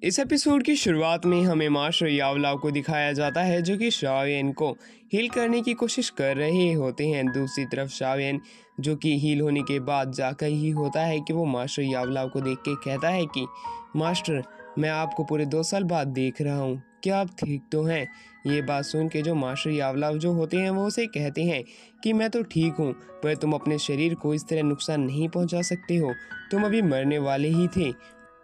इस एपिसोड की शुरुआत में हमें मास्टर यावलाव को दिखाया जाता है जो कि शाओयन को हील करने की कोशिश कर रहे होते हैं। दूसरी तरफ शाओयन जो कि हील होने के बाद जाकर ही होता है कि वो मास्टर यावलाव को देख के कहता है कि मास्टर, मैं आपको पूरे 2 साल बाद देख रहा हूँ, क्या आप ठीक तो हैं? ये बात सुन के जो मास्टर यावलाव जो होते हैं वो उसे कहते हैं कि मैं तो ठीक हूँ, पर तुम अपने शरीर को इस तरह नुकसान नहीं पहुँचा सकते हो, तुम अभी मरने वाले ही थे।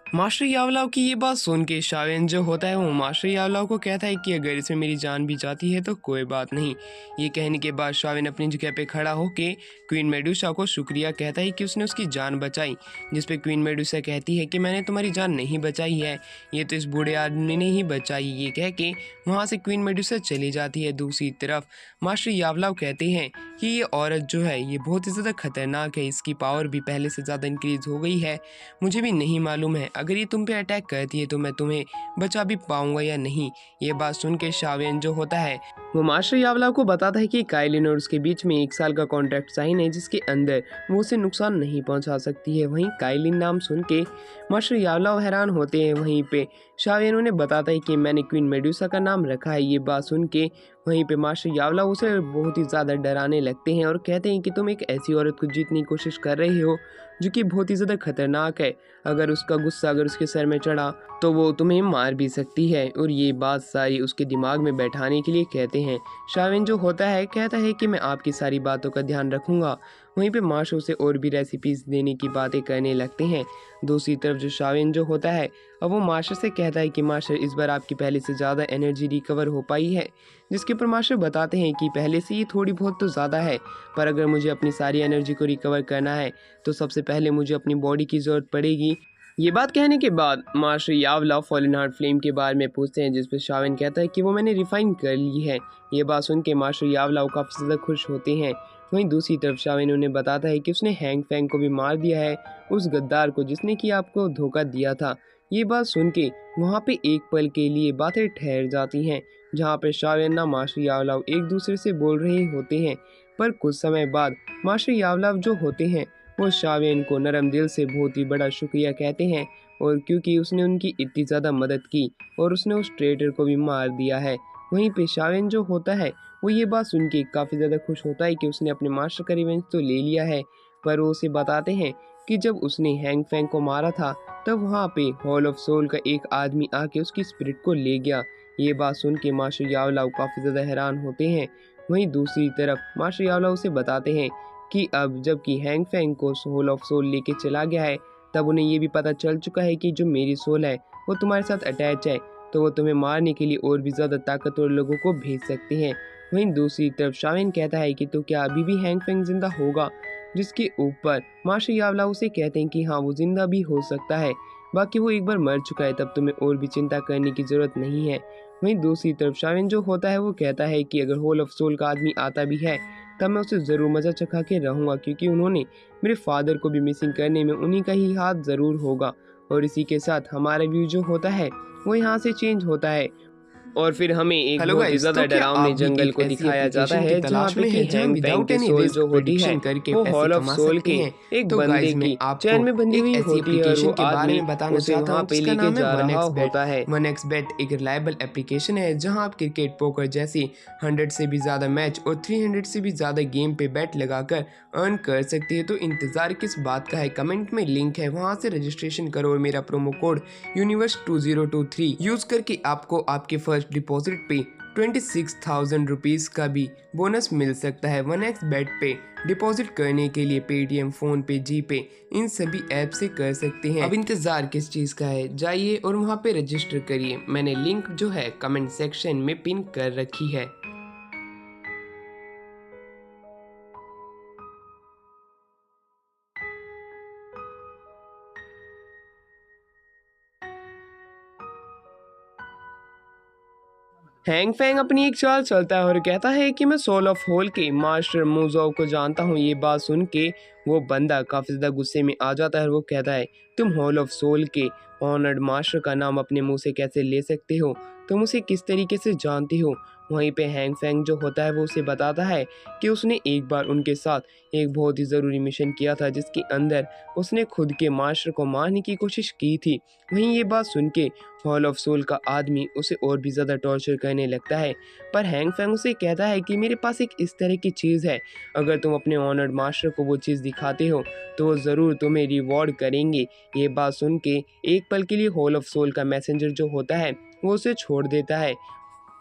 मास्टर यावलाव की ये बात सुन के शावेन जो होता है वो मास्टर यावलाव को कहता है कि अगर इसमें मेरी जान भी जाती है तो कोई बात नहीं। ये कहने के बाद शावेन अपनी जगह पे खड़ा होके क्वीन मेडुसा को शुक्रिया कहता है कि उसने उसकी जान बचाई, जिस पे क्वीन मेडुसा कहती है कि मैंने तुम्हारी जान नहीं बचाई है, ये तो इस बूढ़े आदमी ने ही बचाई। ये कह के वहाँ से क्वीन मेडुसा चली जाती है। दूसरी तरफ मास्टर यावलाव कहते हैं कि ये औरत जो है ये बहुत ही ज़्यादा खतरनाक है, इसकी पावर भी पहले से ज़्यादा इंक्रीज हो गई है, मुझे भी नहीं मालूम है अगर ये तुम पे अटैक करती है तो मैं तुम्हें बचा भी पाऊंगा या नहीं। ये बात सुन के शावेन जो होता है वो मास्टर यावलाव को बताता है कि काइलिन और उसके बीच में 1 साल का कॉन्ट्रैक्ट साइन है जिसके अंदर वो उसे नुकसान नहीं पहुंचा सकती है। वहीं काइलिन नाम सुन के मास्टर यावलाव हैरान होते हैं। वहीं पे शावेन उन्हें बताता है कि मैंने क्वीन मेडुसा का नाम रखा है। ये बात सुन के वहीं पे मास्टर यावलाव उसे बहुत ही ज़्यादा डराने लगते हैं और कहते हैं कि तुम एक ऐसी औरत को जीतने की कोशिश कर रहे हो जो कि बहुत ही ज़्यादा खतरनाक है, अगर उसका गुस्सा अगर उसके सर में चढ़ा तो वो तुम्हें मार भी सकती है। और ये बात सारी उसके दिमाग में बैठाने के लिए कहते हैं। शावेन जो होता है कहता है कि मैं आपकी सारी बातों का ध्यान रखूंगा। वहीं पे मास्टर उसे और भी रेसिपीज देने की बातें करने लगते हैं। दूसरी तरफ जो शावेन जो होता है अब वो मास्टर से कहता है कि मास्टर, इस बार आपकी पहले से ज़्यादा एनर्जी रिकवर हो पाई है, जिसके ऊपर मास्टर बताते हैं कि पहले से ये थोड़ी बहुत तो ज़्यादा है, पर अगर मुझे अपनी सारी एनर्जी को रिकवर करना है तो सबसे पहले मुझे अपनी बॉडी की ज़रूरत पड़ेगी। ये बात कहने के बाद मास्टर यावलाव फॉलन हार्ट फ्लेम के बारे में पूछते हैं, जिस पर शावेन कहता है कि वो मैंने रिफाइन कर ली है। ये बात सुन के मास्टर यावलाव काफ़ी ज़्यादा खुश होते हैं। वहीं दूसरी तरफ शावेन उन्हें बताता है कि उसने हैंग फैंग को भी मार दिया है, उस गद्दार को जिसने कि आपको धोखा दिया था। ये बात सुन के वहाँ पे एक पल के लिए बातें ठहर जाती हैं, जहाँ पे शावेन ना मास्टर यावलाव एक दूसरे से बोल रहे होते हैं। पर कुछ समय बाद मास्टर यावलाव जो होते हैं वो शावेन को नरम दिल से बहुत ही बड़ा शुक्रिया कहते हैं, और क्योंकि उसने उनकी इतनी ज़्यादा मदद की और उसने उस ट्रेडर को भी मार दिया है। वहीं पे शावेन जो होता है वो ये बात सुन के काफ़ी ज़्यादा खुश होता है कि उसने अपने मास्टर का रिवेंज तो ले लिया है। पर वो उसे बताते हैं कि जब उसने हैंग फैंग को मारा था तब वहाँ पे हॉल ऑफ सोल का एक आदमी आके उसकी स्पिरिट को ले गया। ये बात सुन के मास्टर यावलाव काफ़ी ज़्यादा हैरान होते हैं। वहीं दूसरी तरफ मास्टर यावलाव उसे बताते हैं कि अब जबकि हैंग फैंग को सोल ऑफ सोल लेके चला गया है, तब उन्हें ये भी पता चल चुका है कि जो मेरी सोल है वो तुम्हारे साथ अटैच है, तो वो तुम्हें मारने के लिए और भी ज़्यादा ताकतवर लोगों को भेज सकते हैं। वहीं दूसरी तरफ शावेन कहता है कि तो क्या अभी भी हैंग फैंग जिंदा होगा, जिसके ऊपर मास्टर यावलाव उसे कहते हैं कि हाँ वो जिंदा भी हो सकता है, बाकी वो एक बार मर चुका है, तब तुम्हें और भी चिंता करने की ज़रूरत नहीं है। वहीं दूसरी तरफ शावेन जो होता है वो कहता है कि अगर होल ऑफ सोल का आदमी आता भी है तब मैं उसे ज़रूर मज़ा चखा के रहूँगा, क्योंकि उन्होंने मेरे फादर को भी मिसिंग करने में उन्हीं का ही हाथ ज़रूर होगा। और इसी के साथ हमारा व्यू जो होता है वो यहाँ से चेंज होता है और फिर हमें एक हेलो बहुत ही गाइस, ज़्यादा तो क्या डरावने आप भी जंगल एक को ऐसी दिखाया जाता एप्लीकेशन की है जहाँ तलाश पे में कि हैं जहां हैंग फैंग विदाउट के एनी सोल रिस्क जो होती है प्रेडिक्शन करके वो पैसे हॉल ऑफ कमा सोल सकते के हैं? एक तो बंदे गाइस, मैं की आपको चैन में बंधी एक हुई ऐसी होती है और वो एप्लीकेशन के बारे आदमी में बताना उसे चाहता वहाँ हूँ पे जिसका लेके नाम है जा वन रहा एक्स बेट। होता है। वन एक्स बेट एक रिलायबल एप्लीकेशन है जहां आप क्रिकेट, पोकर जैसी 100 से भी ज़्यादा मैच और 300 से भी ज़्यादा गेम पे बैट लगाकर अर्न कर सकती है। तो इंतज़ार किस बात का है, कमेंट में लिंक है, वहाँ से रजिस्ट्रेशन करो और मेरा प्रोमो कोड यूनिवर्स2023 यूज़ करके आपको आपके फर्स्ट डिपॉजिट पे 26,000 रुपीज़ का भी बोनस मिल सकता है। वन एक्स बेट पे डिपॉजिट करने के लिए पेटीएम, फ़ोन पे, जी पे इन सभी ऐप से कर सकते हैं। अब इंतज़ार किस चीज़ का है, जाइए और वहाँ पे रजिस्टर करिए। मैंने लिंक जो है कमेंट सेक्शन में पिन कर रखी है। हैंग फैंग अपनी एक चाल चलता है और कहता है कि मैं सोल ऑफ होल के मास्टर मुजो को जानता हूँ। ये बात सुन के वो बंदा काफ़ी ज़्यादा गुस्से में आ जाता है और वो कहता है, तुम हॉल ऑफ सोल के ऑनर्ड मास्टर का नाम अपने मुंह से कैसे ले सकते हो, तुम उसे किस तरीके से जानते हो। वहीं पे हैंग फैंग जो होता है वो उसे बताता है कि उसने एक बार उनके साथ एक बहुत ही ज़रूरी मिशन किया था जिसके अंदर उसने खुद के मास्टर को मारने की कोशिश की थी। वहीं ये बात सुन के हॉल ऑफ सोल का आदमी उसे और भी ज़्यादा टॉर्चर करने लगता है, पर हैंग फैंग उसे कहता है कि मेरे पास एक इस तरह की चीज़ है, अगर तुम अपने ऑनर्ड मास्टर को वो चीज़ दिखाते हो तो वो ज़रूर तुम्हें रिवॉर्ड करेंगे। ये बात सुन के एक पल के लिए हॉल ऑफ सोल का मैसेंजर जो होता है वो उसे छोड़ देता है।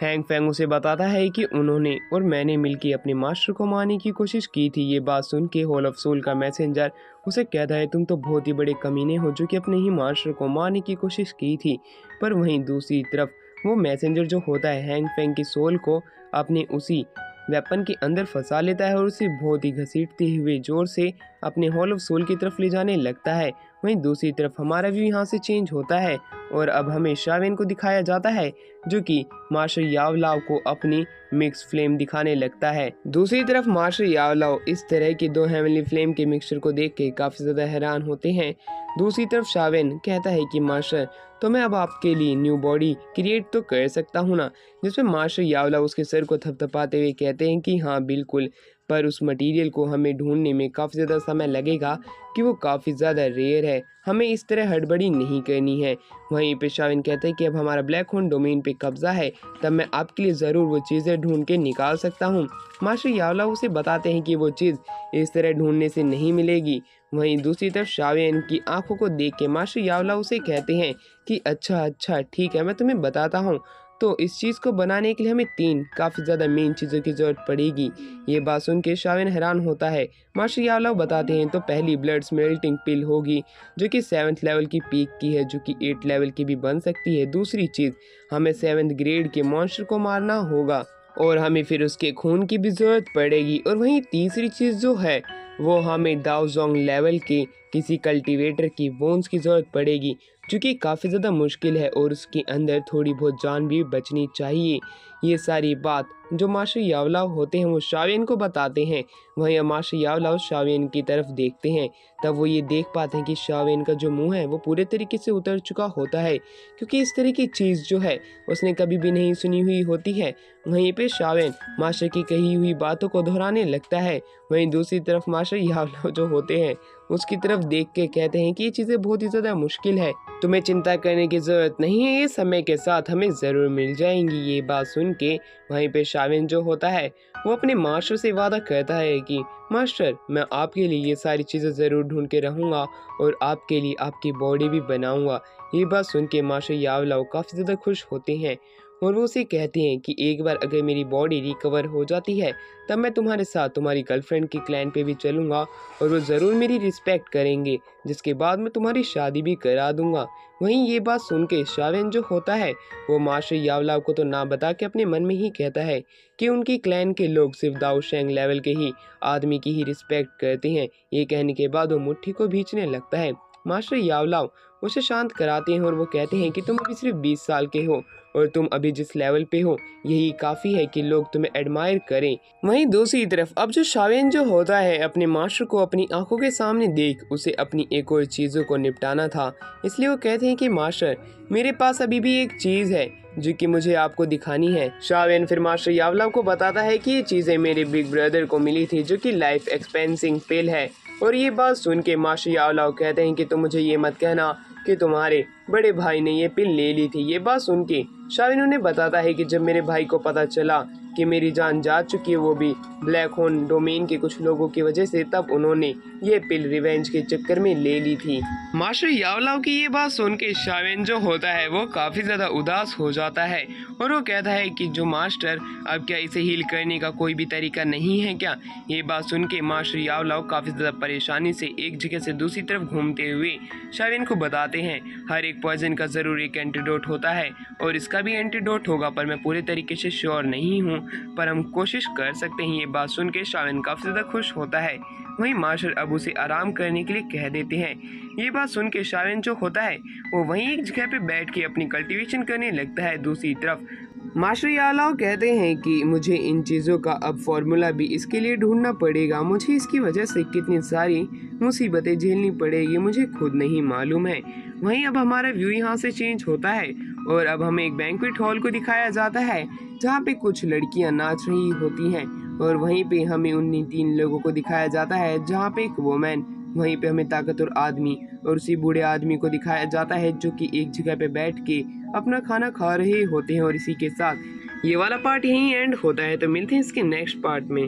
हैंग फैंग उसे बताता है कि उन्होंने और मैंने मिलकर अपने मास्टर को मारने की कोशिश की थी। ये बात सुन के हॉल ऑफ सोल का मैसेंजर उसे कहता है, तुम तो बहुत ही बड़े कमीने हो जो कि अपने ही मास्टर को मारने की कोशिश की थी। पर वहीं दूसरी तरफ वो मैसेंजर जो होता है हैंग फैंग की सोल को अपने उसी वेपन के अंदर फंसा लेता है और उसे बहुत ही घसीटते हुए जोर से अपने हॉल ऑफ सोल की तरफ ले जाने लगता है। वहीं दूसरी तरफ हमारा व्यू यहाँ से चेंज होता है और अब हमें शावेन को दिखाया जाता है जो कि मास्टर यावलाव को अपनी मिक्स फ्लेम दिखाने लगता है। दूसरी तरफ मास्टर यावलाव इस तरह के दो हेवनली फ्लेम के मिक्सचर को देख के काफ़ी ज़्यादा हैरान होते हैं। दूसरी तरफ शावेन कहता है कि मास्टर, तो मैं अब आपके लिए न्यू बॉडी क्रिएट तो कर सकता हूँ ना, जिसमें मास्टर यावलाव उसके सर को थपथपाते हुए कहते हैं कि हाँ बिल्कुल, पर उस मटेरियल को हमें ढूंढने में काफ़ी ज़्यादा समय लगेगा कि वो काफ़ी ज़्यादा रेयर है, हमें इस तरह हड़बड़ी नहीं करनी है। वहीं पे शाविन कहते हैं कि अब हमारा ब्लैक होल डोमेन पे कब्जा है, तब मैं आपके लिए ज़रूर वो चीज़ें ढूंढ के निकाल सकता हूँ। मास्टर यावलाव उसे बताते हैं कि वो चीज़ इस तरह ढूंढने से नहीं मिलेगी। वहीं दूसरी तरफ शाविन की आंखों को देख के मास्टर यावलाव उसे कहते हैं कि अच्छा ठीक है, मैं तुम्हें बताता हूँ। तो इस चीज़ को बनाने के लिए हमें 3 काफ़ी ज़्यादा मेन चीज़ों की ज़रूरत पड़ेगी। ये बात सुन के शाविन हैरान होता है। मास्टर यावलाव बताते हैं तो पहली ब्लड स्मेल्टिंग पिल होगी जो कि 7th लेवल की पीक की है, जो कि 8 लेवल की भी बन सकती है। दूसरी चीज़, हमें 7th ग्रेड के मॉन्स्टर को मारना होगा और हमें फिर उसके खून की भी ज़रूरत पड़ेगी। और वहीं तीसरी चीज़ जो है वो हमें दाओजोंग लेवल के किसी कल्टीवेटर की बोन्स की ज़रूरत पड़ेगी, जो कि काफ़ी ज़्यादा मुश्किल है और उसके अंदर थोड़ी बहुत जान भी बचनी चाहिए। ये सारी बात जो मास्टर यावलाव होते हैं वो शाविन को बताते हैं। वहीं मास्टर यावलाव शाविन की तरफ देखते हैं, तब वो ये देख पाते हैं कि शाविन का जो मुंह है वो पूरे तरीके से उतर चुका होता है, क्योंकि इस तरह की चीज़ जो है उसने कभी भी नहीं सुनी हुई होती है। वहीं पे शाविन मास्टर की कही हुई बातों को दोहराने लगता है। वहीं दूसरी तरफ मास्टर यावलाव जो होते हैं उसकी तरफ देख के कहते हैं कि ये चीज़ें बहुत ही ज़्यादा मुश्किल है, तुम्हें चिंता करने की ज़रूरत नहीं है, ये समय के साथ हमें ज़रूर मिल जाएंगी। ये बात सुन के वहीं पे शाविन जो होता है वो अपने मास्टर से वादा करता है कि मास्टर, मैं आपके लिए ये सारी चीज़ें ज़रूर ढूंढ के रहूँगा और आपके लिए आपकी बॉडी भी बनाऊँगा। ये बात सुन के मास्टर यावलाव काफ़ी ज़्यादा खुश होते हैं और वो उसे कहते हैं कि एक बार अगर मेरी बॉडी रिकवर हो जाती है तब मैं तुम्हारे साथ तुम्हारी गर्लफ्रेंड के क्लैन पे भी चलूँगा और वो ज़रूर मेरी रिस्पेक्ट करेंगे, जिसके बाद मैं तुम्हारी शादी भी करा दूँगा। वहीं ये बात सुन के शाविन जो होता है वो मास्टर यावलाव को तो ना बता के अपने मन में ही कहता है कि उनकी क्लैन के लोग सिर्फ दाओशेंग लेवल के ही आदमी की ही रिस्पेक्ट करते हैं। ये कहने के बाद वो मुट्ठी को भींचने लगता है। मास्टर यावलाव उसे शांत कराते हैं और वो कहते हैं कि तुम अभी सिर्फ 20 साल के हो और तुम अभी जिस लेवल पे हो यही काफ़ी है कि लोग तुम्हें एडमायर करें। वहीं दूसरी तरफ अब जो शाविन जो होता है अपने मास्टर को अपनी आंखों के सामने देख उसे अपनी एक और चीज़ों को निपटाना था, इसलिए वो कहते हैं कि मास्टर, मेरे पास अभी भी एक चीज़ है जो कि मुझे आपको दिखानी है। शाविन फिर मास्टर यावलाव को बताता है कि ये चीज़ें मेरे बिग ब्रदर को मिली थी जो कि लाइफ एक्सपेंसिंग पिल है। और ये बात सुन के मास्टर यावलाव कहते हैं कि तुम मुझे ये मत कहना कि तुम्हारे बड़े भाई ने ये पिल ले ली थी। ये बात सुन के शाविन उन्हें बताता है कि जब मेरे भाई को पता चला कि मेरी जान जा चुकी है, वो भी ब्लैक होल डोमेन के कुछ लोगों की वजह से, तब उन्होंने ये पिल रिवेंज के चक्कर में ले ली थी। मास्टर यावलाव की ये बात सुन के शाविन जो होता है वो काफ़ी ज़्यादा उदास हो जाता है और वो कहता है कि जो मास्टर, अब क्या इसे हील करने का कोई भी तरीका नहीं है क्या? ये बात सुन के मास्टर यावलाव काफ़ी ज़्यादा परेशानी से एक जगह से दूसरी तरफ घूमते हुए शाविन को बताते हैं, हर एक पॉइजन का ज़रूर एक एंटीडोट होता है और इसका भी एंटीडोट होगा, पर मैं पूरे तरीके से श्योर नहीं हूँ, पर हम कोशिश कर सकते हैं। ये बात सुन के शाविन काफ़ी ज़्यादा खुश होता है। वहीं मास्टर अब उसे आराम करने के लिए कह देते हैं। ये बात सुन के शाविन जो होता है वो वहीं एक जगह पे बैठ के अपनी कल्टीवेशन करने लगता है। दूसरी तरफ मास्टर यालाओ कहते हैं कि मुझे इन चीज़ों का अब फॉर्मूला भी इसके लिए ढूंढना पड़ेगा। मुझे इसकी वजह से कितनी सारी मुसीबतें झेलनी पड़ेगी मुझे खुद नहीं मालूम है। वहीं अब हमारा व्यू यहाँ से चेंज होता है और अब हमें एक बैंक्वेट हॉल को दिखाया जाता है जहाँ पे कुछ लड़कियाँ नाच रही होती हैं और वहीं पे हमें उन्हीं 3 लोगों को दिखाया जाता है जहाँ पे एक वुमेन, वहीं पे हमें ताकतवर आदमी और उसी बूढ़े आदमी को दिखाया जाता है जो कि एक जगह पे बैठ के अपना खाना खा रहे होते हैं। और इसी के साथ ये वाला पार्ट यहीं एंड होता है। तो मिलते हैं इसके नेक्स्ट पार्ट में।